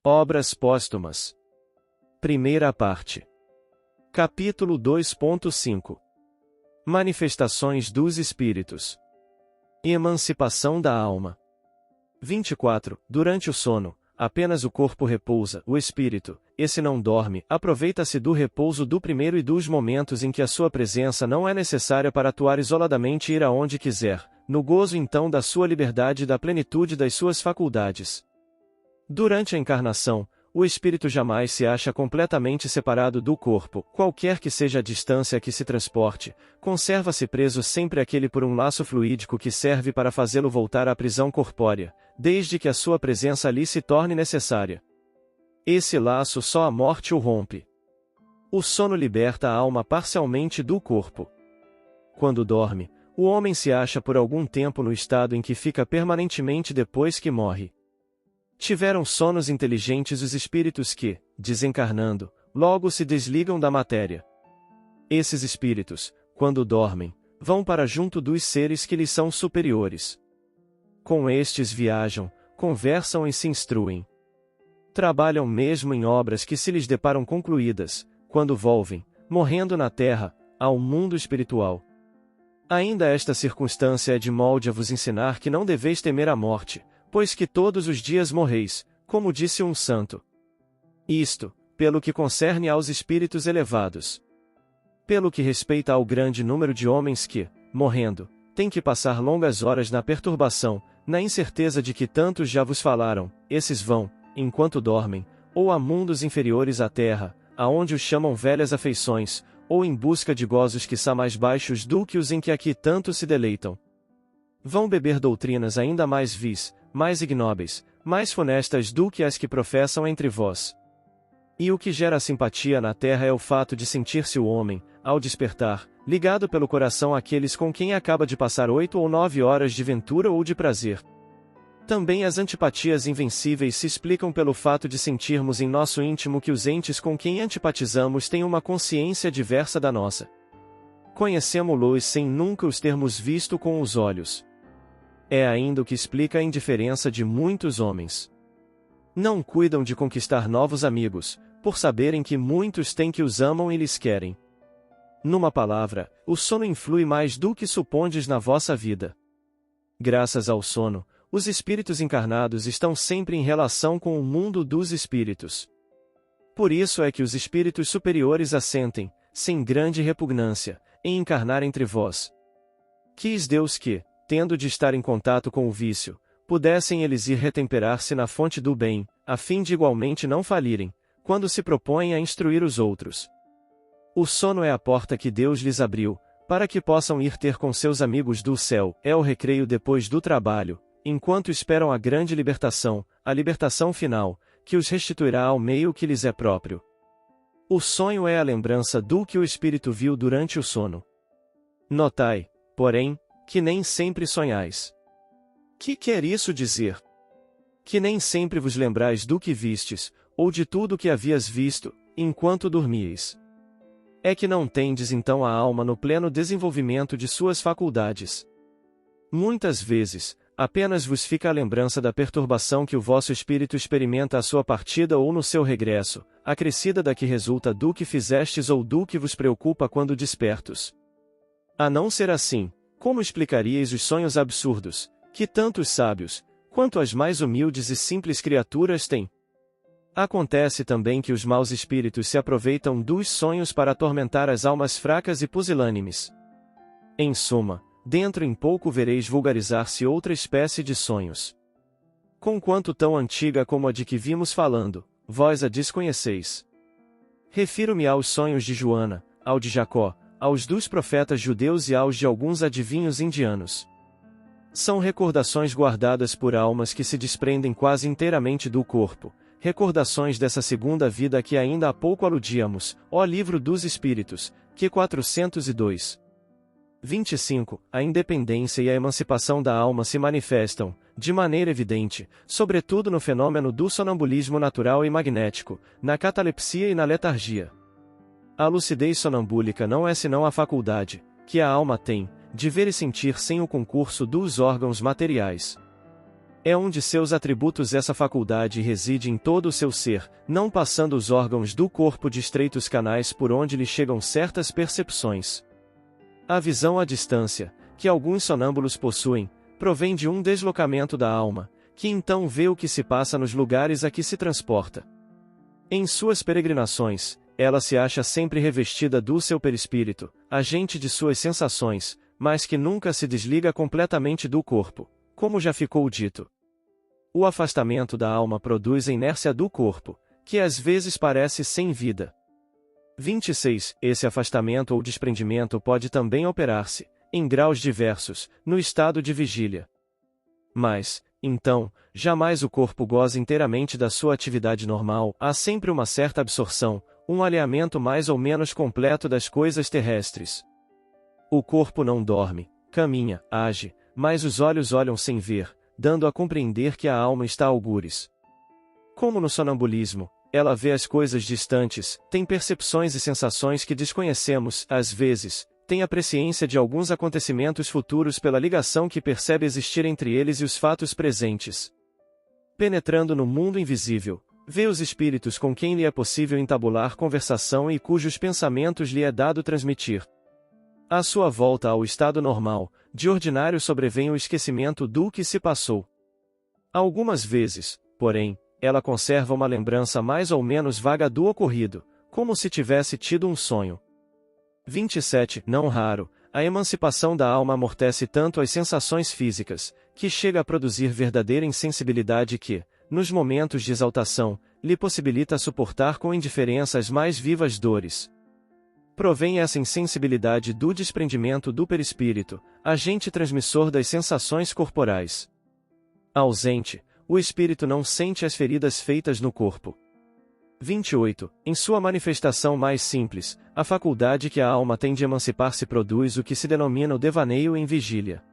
Obras póstumas. Primeira parte. Capítulo 2.5. Manifestações dos Espíritos. Emancipação da alma. 24. Durante o sono, apenas o corpo repousa, o espírito, esse não dorme, aproveita-se do repouso do primeiro e dos momentos em que a sua presença não é necessária para atuar isoladamente e ir aonde quiser, no gozo então da sua liberdade e da plenitude das suas faculdades. Durante a encarnação, o espírito jamais se acha completamente separado do corpo, qualquer que seja a distância a que se transporte, conserva-se preso sempre àquele por um laço fluídico que serve para fazê-lo voltar à prisão corpórea, desde que a sua presença ali se torne necessária. Esse laço só a morte o rompe. O sono liberta a alma parcialmente do corpo. Quando dorme, o homem se acha por algum tempo no estado em que fica permanentemente depois que morre. Tiveram sonos inteligentes os espíritos que, desencarnando, logo se desligam da matéria. Esses espíritos, quando dormem, vão para junto dos seres que lhes são superiores. Com estes viajam, conversam e se instruem. Trabalham mesmo em obras que se lhes deparam concluídas, quando volvem, morrendo na terra, ao mundo espiritual. Ainda esta circunstância é de molde a vos ensinar que não deveis temer a morte, pois que todos os dias morreis, como disse um santo. Isto, pelo que concerne aos espíritos elevados. Pelo que respeita ao grande número de homens que, morrendo, têm que passar longas horas na perturbação, na incerteza de que tantos já vos falaram, esses vão, enquanto dormem, ou a mundos inferiores à terra, aonde os chamam velhas afeições, ou em busca de gozos quiçá mais baixos do que os em que aqui tanto se deleitam. Vão beber doutrinas ainda mais vis, mais ignóbeis, mais funestas do que as que professam entre vós. E o que gera simpatia na terra é o fato de sentir-se o homem, ao despertar, ligado pelo coração àqueles com quem acaba de passar 8 ou 9 horas de ventura ou de prazer. Também as antipatias invencíveis se explicam pelo fato de sentirmos em nosso íntimo que os entes com quem antipatizamos têm uma consciência diversa da nossa. Conhecemo-los sem nunca os termos visto com os olhos. É ainda o que explica a indiferença de muitos homens. Não cuidam de conquistar novos amigos, por saberem que muitos têm que os amam e lhes querem. Numa palavra, o sono influi mais do que supondes na vossa vida. Graças ao sono, os espíritos encarnados estão sempre em relação com o mundo dos espíritos. Por isso é que os espíritos superiores assentem, sem grande repugnância, em encarnar entre vós. Quis Deus que, tendo de estar em contato com o vício, pudessem eles ir retemperar-se na fonte do bem, a fim de igualmente não falirem, quando se propõem a instruir os outros. O sono é a porta que Deus lhes abriu, para que possam ir ter com seus amigos do céu, é o recreio depois do trabalho, enquanto esperam a grande libertação, a libertação final, que os restituirá ao meio que lhes é próprio. O sonho é a lembrança do que o espírito viu durante o sono. Notai, porém, que nem sempre sonhais. Que quer isso dizer? Que nem sempre vos lembrais do que vistes, ou de tudo o que havias visto, enquanto dormíeis. É que não tendes então a alma no pleno desenvolvimento de suas faculdades. Muitas vezes, apenas vos fica a lembrança da perturbação que o vosso espírito experimenta à sua partida ou no seu regresso, acrescida da que resulta do que fizestes ou do que vos preocupa quando despertos. A não ser assim, como explicaríeis os sonhos absurdos, que tanto os sábios, quanto as mais humildes e simples criaturas têm? Acontece também que os maus espíritos se aproveitam dos sonhos para atormentar as almas fracas e pusilânimes. Em suma, dentro em pouco vereis vulgarizar-se outra espécie de sonhos. Conquanto tão antiga como a de que vimos falando, vós a desconheceis. Refiro-me aos sonhos de Joana, ao de Jacó, aos dos profetas judeus e aos de alguns adivinhos indianos. São recordações guardadas por almas que se desprendem quase inteiramente do corpo, recordações dessa segunda vida a que ainda há pouco aludíamos, ó Livro dos Espíritos, que 402. 25. A independência e a emancipação da alma se manifestam, de maneira evidente, sobretudo no fenômeno do sonambulismo natural e magnético, na catalepsia e na letargia. A lucidez sonambúlica não é senão a faculdade, que a alma tem, de ver e sentir sem o concurso dos órgãos materiais. É um de seus atributos essa faculdade e reside em todo o seu ser, não passando os órgãos do corpo de estreitos canais por onde lhe chegam certas percepções. A visão à distância, que alguns sonâmbulos possuem, provém de um deslocamento da alma, que então vê o que se passa nos lugares a que se transporta. Em suas peregrinações, ela se acha sempre revestida do seu perispírito, agente de suas sensações, mas que nunca se desliga completamente do corpo, como já ficou dito. O afastamento da alma produz a inércia do corpo, que às vezes parece sem vida. 26. Esse afastamento ou desprendimento pode também operar-se, em graus diversos, no estado de vigília. Mas, então, jamais o corpo goza inteiramente da sua atividade normal, há sempre uma certa absorção, um alinhamento mais ou menos completo das coisas terrestres. O corpo não dorme, caminha, age, mas os olhos olham sem ver, dando a compreender que a alma está a algures. Como no sonambulismo, ela vê as coisas distantes, tem percepções e sensações que desconhecemos, às vezes, tem a presciência de alguns acontecimentos futuros pela ligação que percebe existir entre eles e os fatos presentes. Penetrando no mundo invisível, vê os espíritos com quem lhe é possível entabular conversação e cujos pensamentos lhe é dado transmitir. À sua volta ao estado normal, de ordinário sobrevém o esquecimento do que se passou. Algumas vezes, porém, ela conserva uma lembrança mais ou menos vaga do ocorrido, como se tivesse tido um sonho. 27. Não raro, a emancipação da alma amortece tanto as sensações físicas, que chega a produzir verdadeira insensibilidade que, nos momentos de exaltação, lhe possibilita suportar com indiferença as mais vivas dores. Provém essa insensibilidade do desprendimento do perispírito, agente transmissor das sensações corporais. Ausente, o espírito não sente as feridas feitas no corpo. 28. Em sua manifestação mais simples, a faculdade que a alma tem de emancipar-se produz o que se denomina o devaneio em vigília.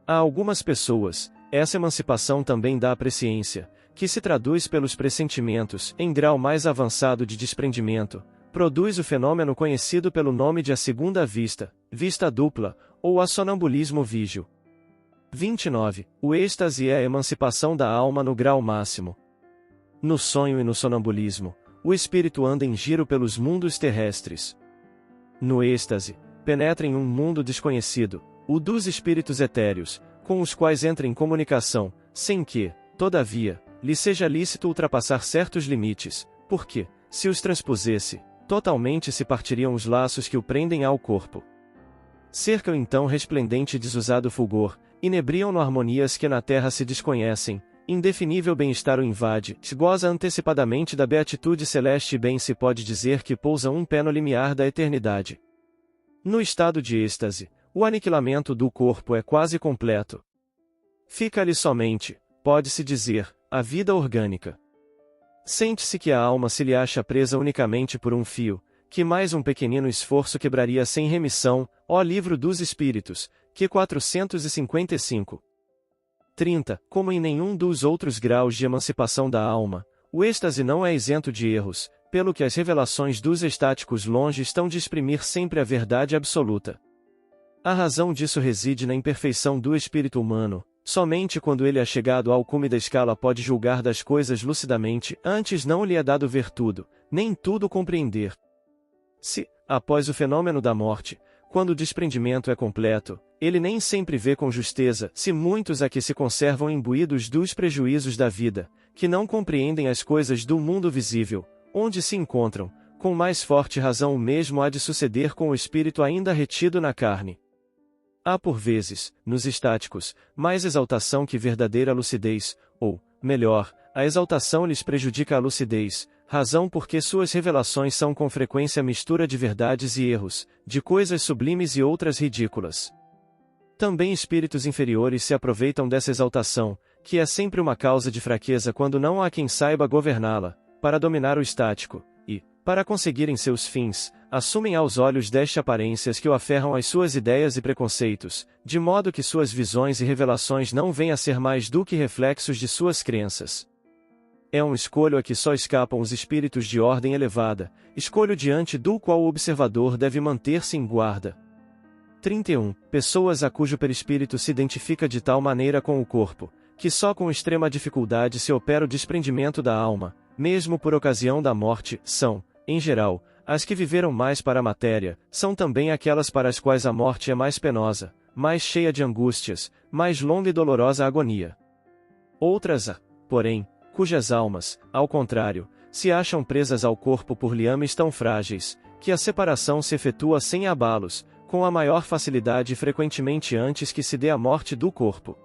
A algumas pessoas, essa emancipação também dá a presciência, que se traduz pelos pressentimentos, em grau mais avançado de desprendimento, produz o fenômeno conhecido pelo nome de a segunda vista, vista dupla, ou a sonambulismo vígio. 29. O êxtase é a emancipação da alma no grau máximo. No sonho e no sonambulismo, o espírito anda em giro pelos mundos terrestres. No êxtase, penetra em um mundo desconhecido, o dos espíritos etéreos, com os quais entra em comunicação, sem que, todavia, lhe seja lícito ultrapassar certos limites, porque, se os transpusesse, totalmente se partiriam os laços que o prendem ao corpo. Cerca-o então resplendente e desusado fulgor, inebriam-no harmonias que na terra se desconhecem, indefinível bem-estar o invade, se goza antecipadamente da beatitude celeste e bem se pode dizer que pousa um pé no limiar da eternidade. No estado de êxtase, o aniquilamento do corpo é quase completo. Fica-lhe somente, pode-se dizer, a vida orgânica. Sente-se que a alma se lhe acha presa unicamente por um fio, que mais um pequenino esforço quebraria sem remissão, ó Livro dos Espíritos, que 455. 30. Como em nenhum dos outros graus de emancipação da alma, o êxtase não é isento de erros, pelo que as revelações dos estáticos longe estão de exprimir sempre a verdade absoluta. A razão disso reside na imperfeição do espírito humano. Somente quando ele é chegado ao cume da escala pode julgar das coisas lucidamente, antes não lhe é dado ver tudo, nem tudo compreender. Se, após o fenômeno da morte, quando o desprendimento é completo, ele nem sempre vê com justeza, se muitos aqui se conservam imbuídos dos prejuízos da vida, que não compreendem as coisas do mundo visível, onde se encontram, com mais forte razão o mesmo há de suceder com o espírito ainda retido na carne. Há por vezes, nos estáticos, mais exaltação que verdadeira lucidez, ou, melhor, a exaltação lhes prejudica a lucidez, razão porque suas revelações são com frequência mistura de verdades e erros, de coisas sublimes e outras ridículas. Também espíritos inferiores se aproveitam dessa exaltação, que é sempre uma causa de fraqueza quando não há quem saiba governá-la, para dominar o estático, e, para conseguirem seus fins, assumem aos olhos deste aparências que o aferram às suas ideias e preconceitos, de modo que suas visões e revelações não vêm a ser mais do que reflexos de suas crenças. É um escolho a que só escapam os espíritos de ordem elevada, escolho diante do qual o observador deve manter-se em guarda. 31. Pessoas a cujo perispírito se identifica de tal maneira com o corpo, que só com extrema dificuldade se opera o desprendimento da alma, mesmo por ocasião da morte, são, em geral, as que viveram mais para a matéria, são também aquelas para as quais a morte é mais penosa, mais cheia de angústias, mais longa e dolorosa a agonia. Outras há, porém, cujas almas, ao contrário, se acham presas ao corpo por liames tão frágeis, que a separação se efetua sem abalos, com a maior facilidade e frequentemente antes que se dê a morte do corpo.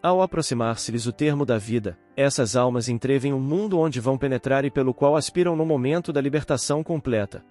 Ao aproximar-se-lhes o termo da vida, essas almas entrevêm um mundo onde vão penetrar e pelo qual aspiram no momento da libertação completa.